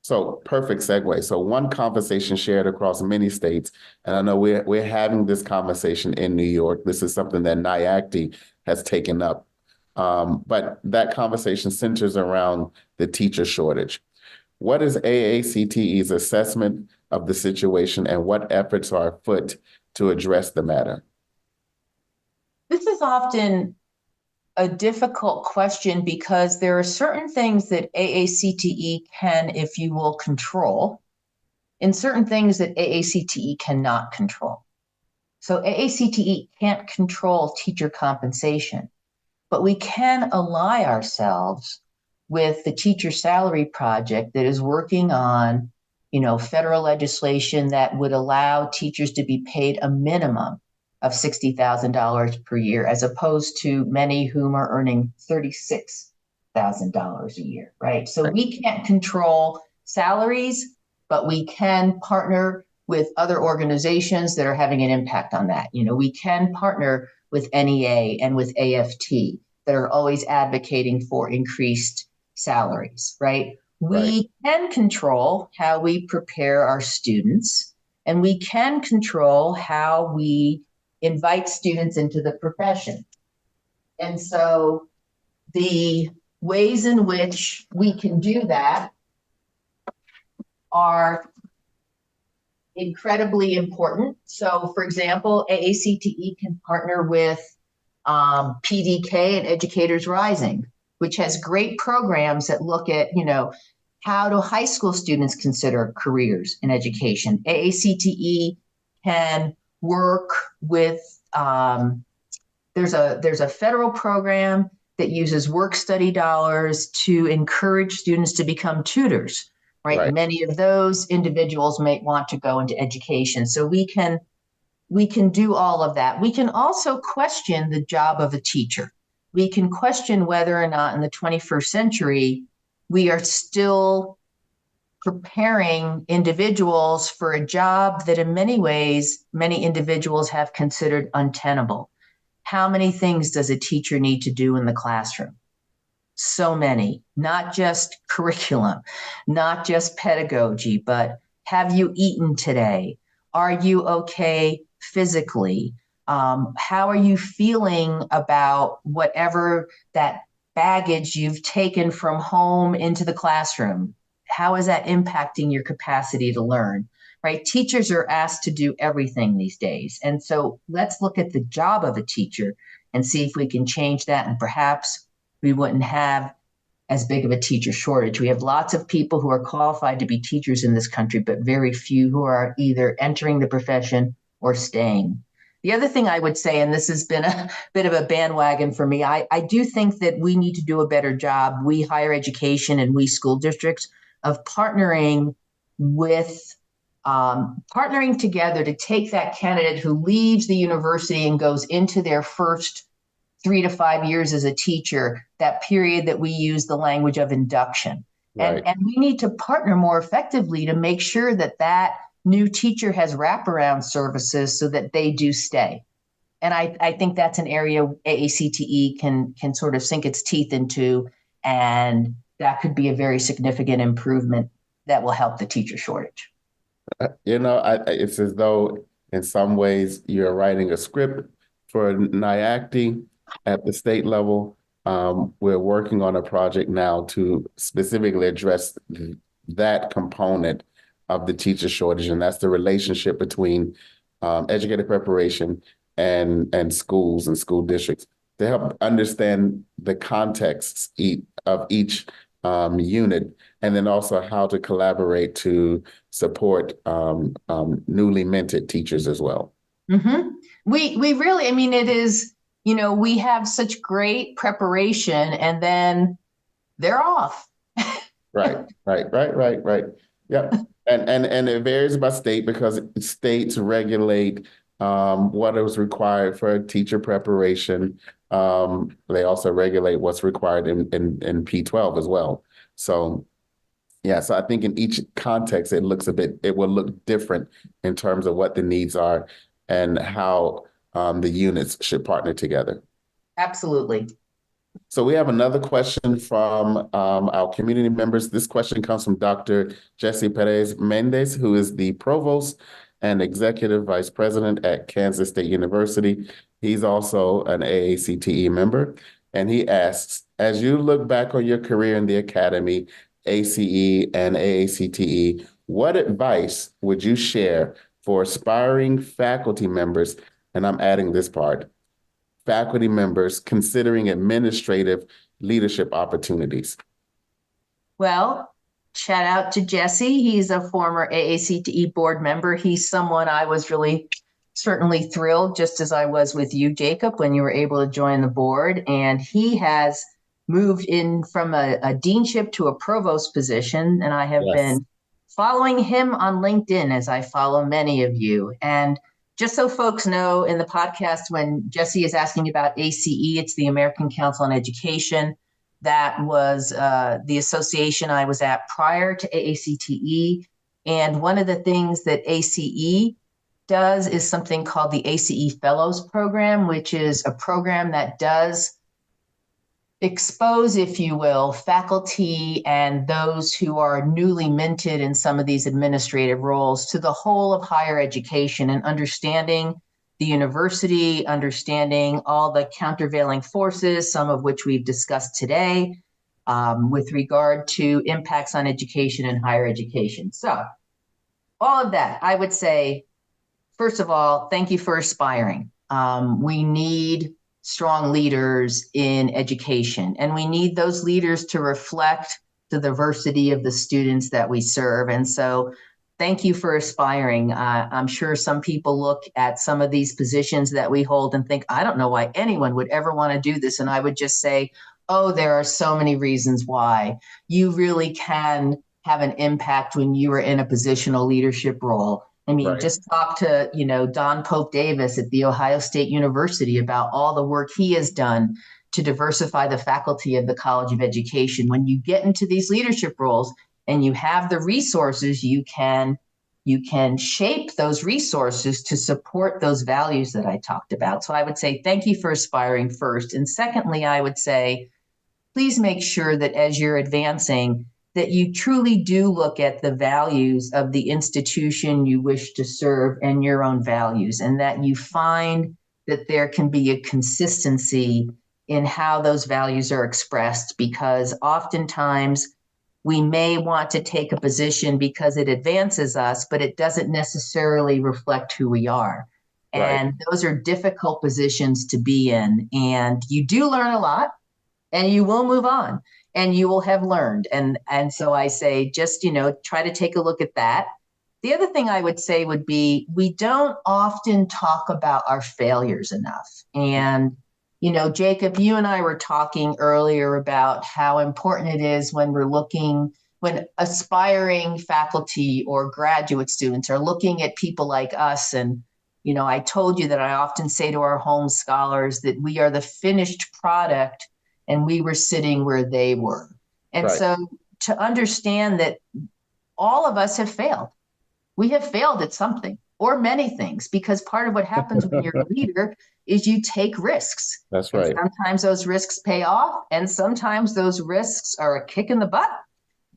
So perfect segue. So one conversation shared across many states, and I know we're having this conversation in New York. This is something that AACTE has taken up. But that conversation centers around the teacher shortage. What is AACTE's assessment of the situation, and what efforts are afoot to address the matter? This is often a difficult question because there are certain things that AACTE can, if you will, control, and certain things that AACTE cannot control. So AACTE can't control teacher compensation, but we can ally ourselves with the Teacher Salary Project that is working on, federal legislation that would allow teachers to be paid a minimum of $60,000 per year, as opposed to many whom are earning $36,000 a year, right? So we can't control salaries, but we can partner with other organizations that are having an impact on that. We can partner with NEA and with AFT that are always advocating for increased salaries, right? We can control how we prepare our students, and we can control how we invite students into the profession. And so the ways in which we can do that are incredibly important. So for example, AACTE can partner with PDK and Educators Rising, which has great programs that look at, how do high school students consider careers in education? AACTE can work with, there's a federal program that uses work study dollars to encourage students to become tutors, right? Many of those individuals may want to go into education. So we can do all of that. We can also question the job of a teacher. we can question whether or not in the 21st century, we are still preparing individuals for a job that in many ways, many individuals have considered untenable. How many things does a teacher need to do in the classroom? So many, not just curriculum, not just pedagogy, but have you eaten today? Are you okay physically? How are you feeling about whatever that baggage you've taken from home into the classroom? How is that impacting your capacity to learn? Right? Teachers are asked to do everything these days. And so let's look at the job of a teacher and see if we can change that. And perhaps we wouldn't have as big of a teacher shortage. We have lots of people who are qualified to be teachers in this country, but very few who are either entering the profession or staying. The other thing I would say, and this has been a bit of a bandwagon for me, I do think that we need to do a better job, we higher education and we school districts, of partnering together to take that candidate who leaves the university and goes into their first 3 to 5 years as a teacher, that period that we use the language of induction. Right. And we need to partner more effectively to make sure that that new teacher has wraparound services so that they do stay. And I think that's an area AACTE can sort of sink its teeth into, and that could be a very significant improvement that will help the teacher shortage. It's as though in some ways you're writing a script for NIACTE at the state level. We're working on a project now to specifically address that component of the teacher shortage, and that's the relationship between educator preparation and schools and school districts to help understand the contexts of each unit, and then also how to collaborate to support newly minted teachers as well. Mm-hmm. We really, I mean, it is, we have such great preparation and then they're off. Right. Yep. And it varies by state because states regulate what is required for teacher preparation. They also regulate what's required in P12 as well. So yeah, so I think in each context, it will look different in terms of what the needs are and how the units should partner together. Absolutely. So we have another question from our community members. This question comes from Dr. Jesse Perez Mendez, who is the Provost and Executive Vice President at Kansas State University. He's also an AACTE member. And he asks, as you look back on your career in the academy, ACE and AACTE, what advice would you share for aspiring faculty members? And I'm adding this part, faculty members considering administrative leadership opportunities. Well, shout out to Jesse. He's a former AACTE board member. He's someone I was really certainly thrilled, just as I was with you, Jacob, when you were able to join the board. And he has moved in from a deanship to a provost position. And I have been following him on LinkedIn, as I follow many of you. And just so folks know, in the podcast, when Jesse is asking about ACE, it's the American Council on Education. That was the association I was at prior to AACTE. And one of the things that ACE does is something called the ACE Fellows Program, which is a program that does expose, if you will, faculty and those who are newly minted in some of these administrative roles to the whole of higher education and understanding the university, understanding all the countervailing forces, some of which we've discussed today, with regard to impacts on education and higher education. So all of that, I would say, first of all, thank you for aspiring. We need strong leaders in education, and we need those leaders to reflect the diversity of the students that we serve. And so thank you for aspiring. I'm sure some people look at some of these positions that we hold and think, I don't know why anyone would ever want to do this. And I would just say, oh, there are so many reasons why. You really can have an impact when you are in a positional leadership role. I mean, right. Just talk to, Don Pope Davis at The Ohio State University about all the work he has done to diversify the faculty of the College of Education. When you get into these leadership roles and you have the resources, you can shape those resources to support those values that I talked about. So I would say thank you for aspiring first. And secondly, I would say, please make sure that as you're advancing, that you truly do look at the values of the institution you wish to serve and your own values, and that you find that there can be a consistency in how those values are expressed, because oftentimes we may want to take a position because it advances us, but it doesn't necessarily reflect who we are. Right. And those are difficult positions to be in. And you do learn a lot, and you will move on, and you will have learned. And so I say, just, try to take a look at that. The other thing I would say would be, we don't often talk about our failures enough. And, Jacob, you and I were talking earlier about how important it is when when aspiring faculty or graduate students are looking at people like us. And, I told you that I often say to our home scholars that we are the finished product, and we were sitting where they were. And Right. so to understand that all of us have failed. We have failed at something or many things, because part of what happens when you're a leader is you take risks. That's And right. sometimes those risks pay off, and sometimes those risks are a kick in the butt,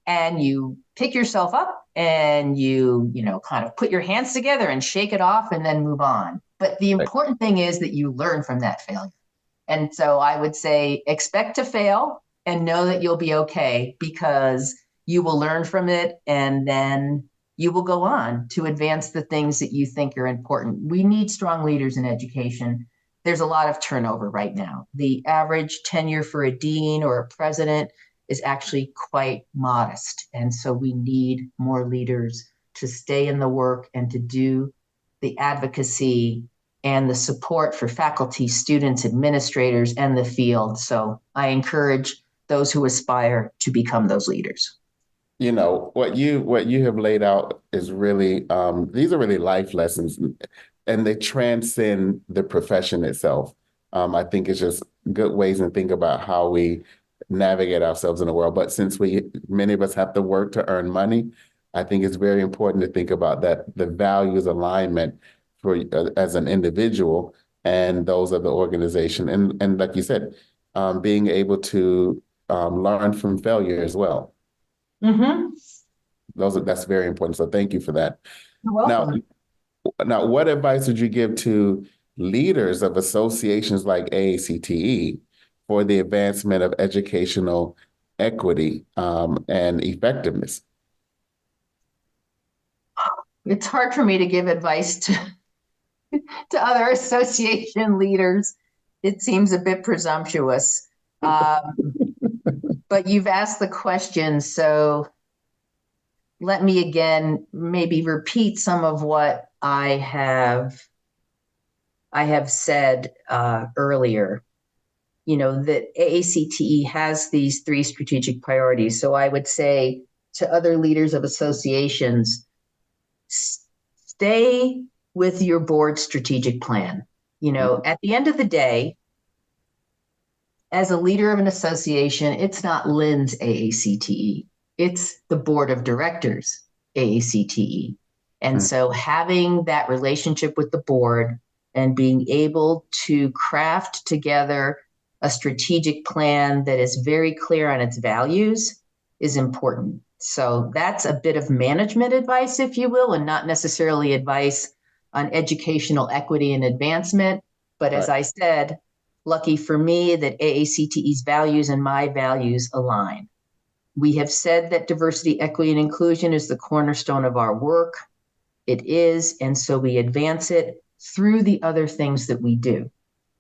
and you pick yourself up and you kind of put your hands together and shake it off and then move on. But the important thing is that you learn from that failure. And so I would say, expect to fail and know that you'll be okay, because you will learn from it, and then you will go on to advance the things that you think are important. We need strong leaders in education. There's a lot of turnover right now. The average tenure for a dean or a president is actually quite modest. And so we need more leaders to stay in the work and to do the advocacy and the support for faculty, students, administrators, and the field. So I encourage those who aspire to become those leaders. What you have laid out is really, these are really life lessons, and they transcend the profession itself. I think it's just good ways to think about how we navigate ourselves in the world. But since many of us have to work to earn money, I think it's very important to think about that, the values alignment for as an individual and those of the organization. And like you said, being able to learn from failure as well. Mm-hmm. That's very important. So thank you for that. You're welcome. Now, what advice would you give to leaders of associations like AACTE for the advancement of educational equity and effectiveness? It's hard for me to give advice to other association leaders. It seems a bit presumptuous. But you've asked the question, so let me again maybe repeat some of what I have said earlier. That AACTE has these 3 strategic priorities. So I would say to other leaders of associations, stay with your board strategic plan. At the end of the day, as a leader of an association, it's not Lynn's AACTE. It's the board of directors AACTE. And so having that relationship with the board and being able to craft together a strategic plan that is very clear on its values is important. So that's a bit of management advice, if you will, and not necessarily advice on educational equity and advancement. But as I said, lucky for me that AACTE's values and my values align. We have said that diversity, equity, and inclusion is the cornerstone of our work. It is, and so we advance it through the other things that we do,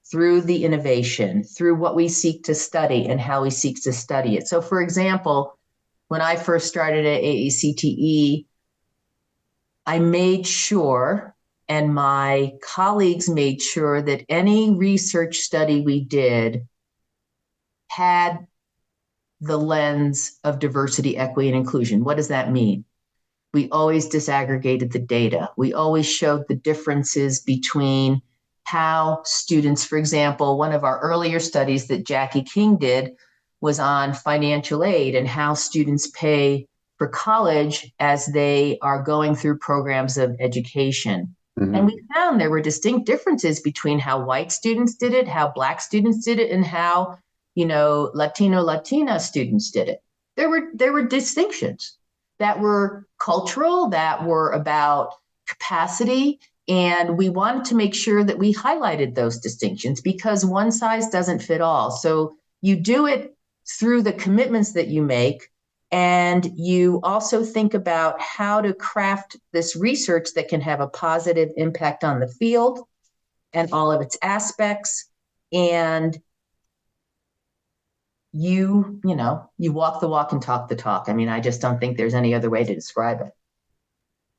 through the innovation, through what we seek to study and how we seek to study it. So for example, when I first started at AACTE, I made sure, and my colleagues made sure, that any research study we did had the lens of diversity, equity, and inclusion. What does that mean? We always disaggregated the data. We always showed the differences between how students, for example, one of our earlier studies that Jackie King did was on financial aid and how students pay for college as they are going through programs of education. And we found there were distinct differences between how white students did it, how Black students did it, and how, Latina students did it. There were distinctions that were cultural, that were about capacity, and we wanted to make sure that we highlighted those distinctions because one size doesn't fit all. So you do it through the commitments that you make, and you also think about how to craft this research that can have a positive impact on the field and all of its aspects. And you walk the walk and talk the talk. I mean, I just don't think there's any other way to describe it.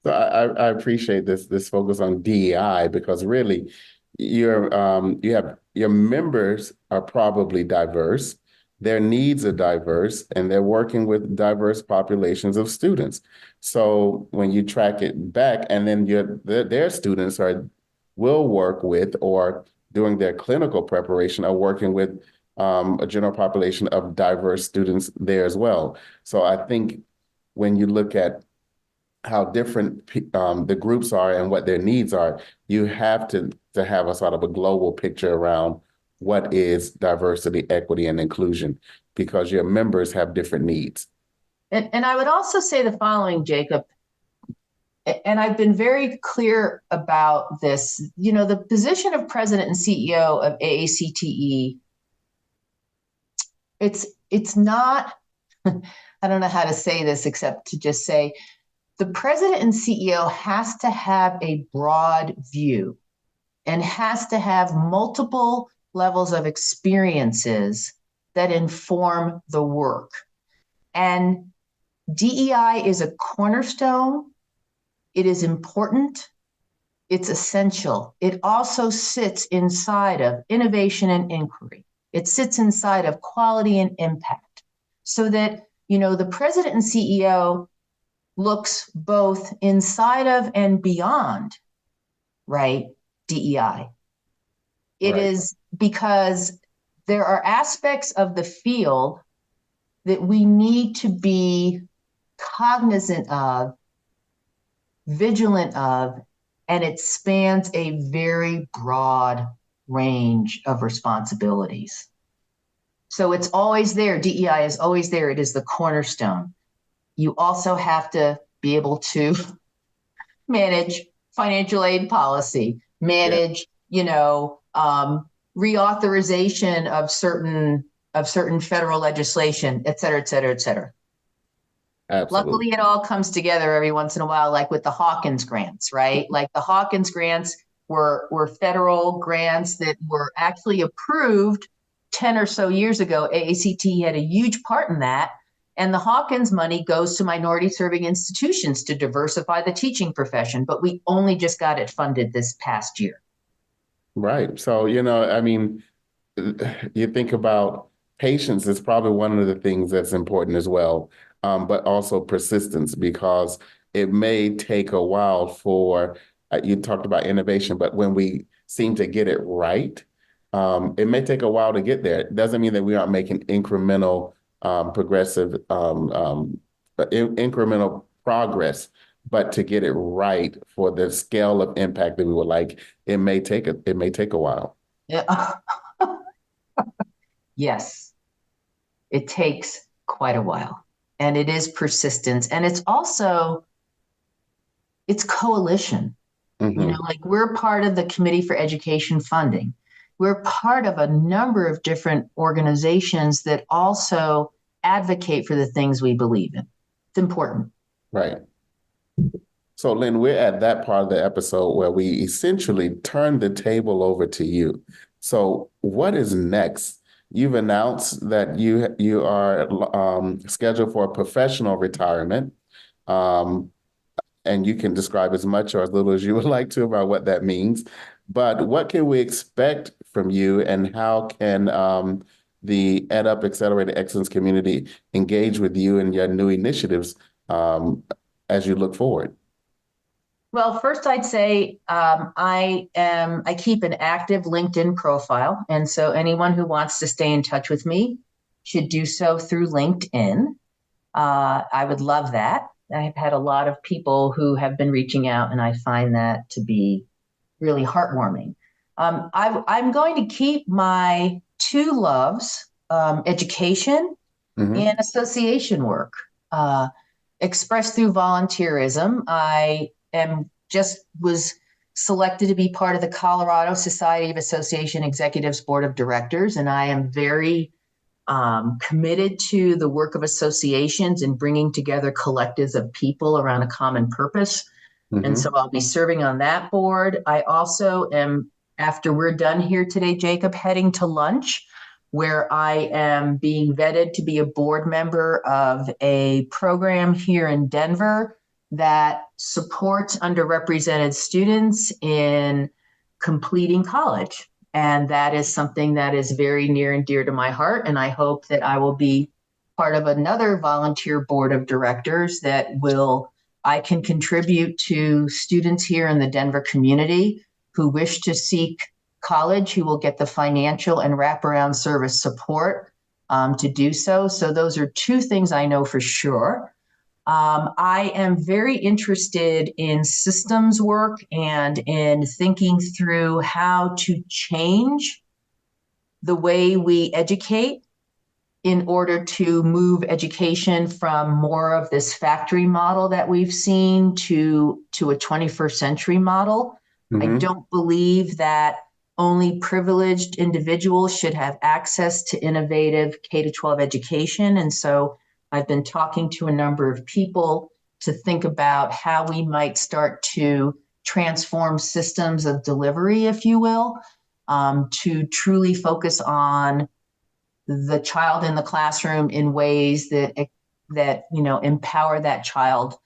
So I appreciate this focus on DEI because really you have your members are probably diverse, their needs are diverse, and they're working with diverse populations of students. So when you track it back, and then their students will work with or doing their clinical preparation are working with a general population of diverse students there as well. So I think when you look at how different the groups are and what their needs are, you have to have a sort of a global picture around what is diversity, equity, and inclusion, because your members have different needs. And I would also say the following, Jacob, and I've been very clear about this, the position of president and CEO of AACTE, it's not, I don't know how to say this except to just say, the president and CEO has to have a broad view and has to have multiple levels of experiences that inform the work. And DEI is a cornerstone. It is important. It's essential. It also sits inside of innovation and inquiry. It sits inside of quality and impact, so that, the president and CEO looks both inside of and beyond, right, DEI. It is because there are aspects of the field that we need to be cognizant of, vigilant of, and it spans a very broad range of responsibilities. So it's always there. DEI is always there. It is the cornerstone. You also have to be able to manage financial aid policy, manage, reauthorization of certain federal legislation, et cetera, et cetera, et cetera. Absolutely. Luckily, it all comes together every once in a while, like with the Hawkins grants, right? Like the Hawkins grants were federal grants that were actually approved 10 or so years ago. AACTE had a huge part in that. And the Hawkins money goes to minority serving institutions to diversify the teaching profession, but we only just got it funded this past year. Right. So, I mean, you think about patience is probably one of the things that's important as well, but also persistence, because it may take a while for, you talked about innovation, but when we seem to get it right, it may take a while to get there. It doesn't mean that we aren't making incremental progressive incremental progress, but to get it right for the scale of impact that we would like, it may take a while. Yeah. Yes, it takes quite a while, and it is persistence, and it's coalition. Like we're part of the Committee for Education Funding. We're part of a number of different organizations that also advocate for the things we believe in. It's important. Right. So, Lynn, we're at that part of the episode where we essentially turn the table over to you. So what is next? You've announced that you are scheduled for a professional retirement, and you can describe as much or as little as you would like to about what that means. But what can we expect from you, and how can the EDUP Xcelerated Excellence community engage with you and your new initiatives as you look forward? Well, first I'd say I keep an active LinkedIn profile. And so anyone who wants to stay in touch with me should do so through LinkedIn. I would love that. I've had a lot of people who have been reaching out, and I find that to be really heartwarming. I'm going to keep my two loves, education and association work, expressed through volunteerism. I was selected to be part of the Colorado Society of Association Executives Board of Directors, and I am very committed to the work of associations and bringing together collectives of people around a common purpose. And so I'll be serving on that board. I also am, after we're done here today, Jacob, heading to lunch, where I am being vetted to be a board member of a program here in Denver that supports underrepresented students in completing college. And that is something that is very near and dear to my heart. And I hope that I will be part of another volunteer board of directors that I can contribute to students here in the Denver community who wish to seek college, who will get the financial and wraparound service support to do so. So those are two things I know for sure. I am very interested in systems work and in thinking through how to change the way we educate in order to move education from more of this factory model that we've seen to a 21st century model. I don't believe that only privileged individuals should have access to innovative K-12 education. And so I've been talking to a number of people to think about how we might start to transform systems of delivery, if you will, to truly focus on the child in the classroom in ways that empower that child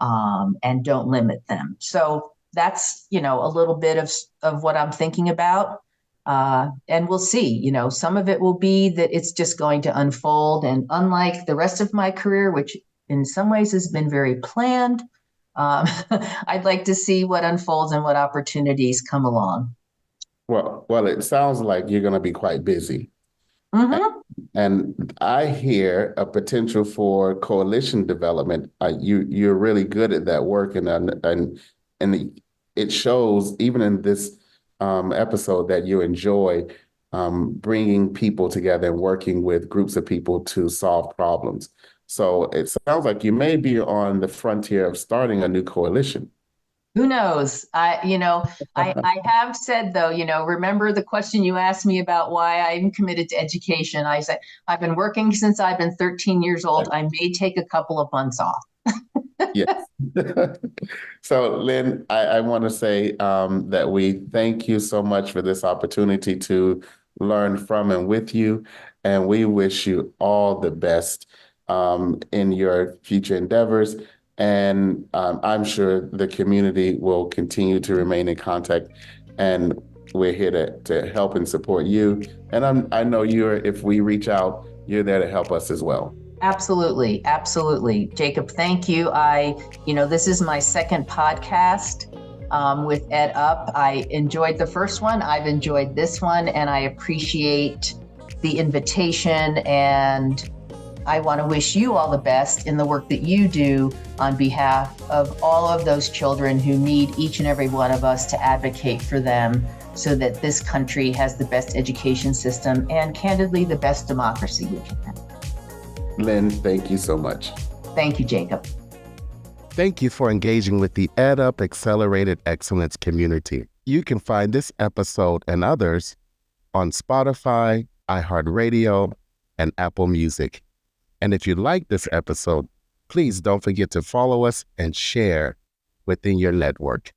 and don't limit them. So that's a little bit of what I'm thinking about. And we'll see, some of it will be that it's just going to unfold. And unlike the rest of my career, which in some ways has been very planned, I'd like to see what unfolds and what opportunities come along. Well, it sounds like you're going to be quite busy. And I hear a potential for coalition development. You're really good at that work, and it shows even in this episode that you enjoy bringing people together and working with groups of people to solve problems. So it sounds like you may be on the frontier of starting a new coalition. Who knows? I have said, though, remember the question you asked me about why I'm committed to education. I said, I've been working since I've been 13 years old. I may take a couple of months off. Yes. So, Lynn, I want to say that we thank you so much for this opportunity to learn from and with you. And we wish you all the best in your future endeavors. And I'm sure the community will continue to remain in contact, and we're here to help and support you. And I know if we reach out, you're there to help us as well. Absolutely. Absolutely. Jacob, thank you. This is my second podcast with EDUP. I enjoyed the first one. I've enjoyed this one, and I appreciate the invitation, and I want to wish you all the best in the work that you do on behalf of all of those children who need each and every one of us to advocate for them so that this country has the best education system and, candidly, the best democracy we can have. Lynn, thank you so much. Thank you, Jacob. Thank you for engaging with the EDUP Xcelerated Excellence community. You can find this episode and others on Spotify, iHeartRadio, and Apple Music. And if you like this episode, please don't forget to follow us and share within your network.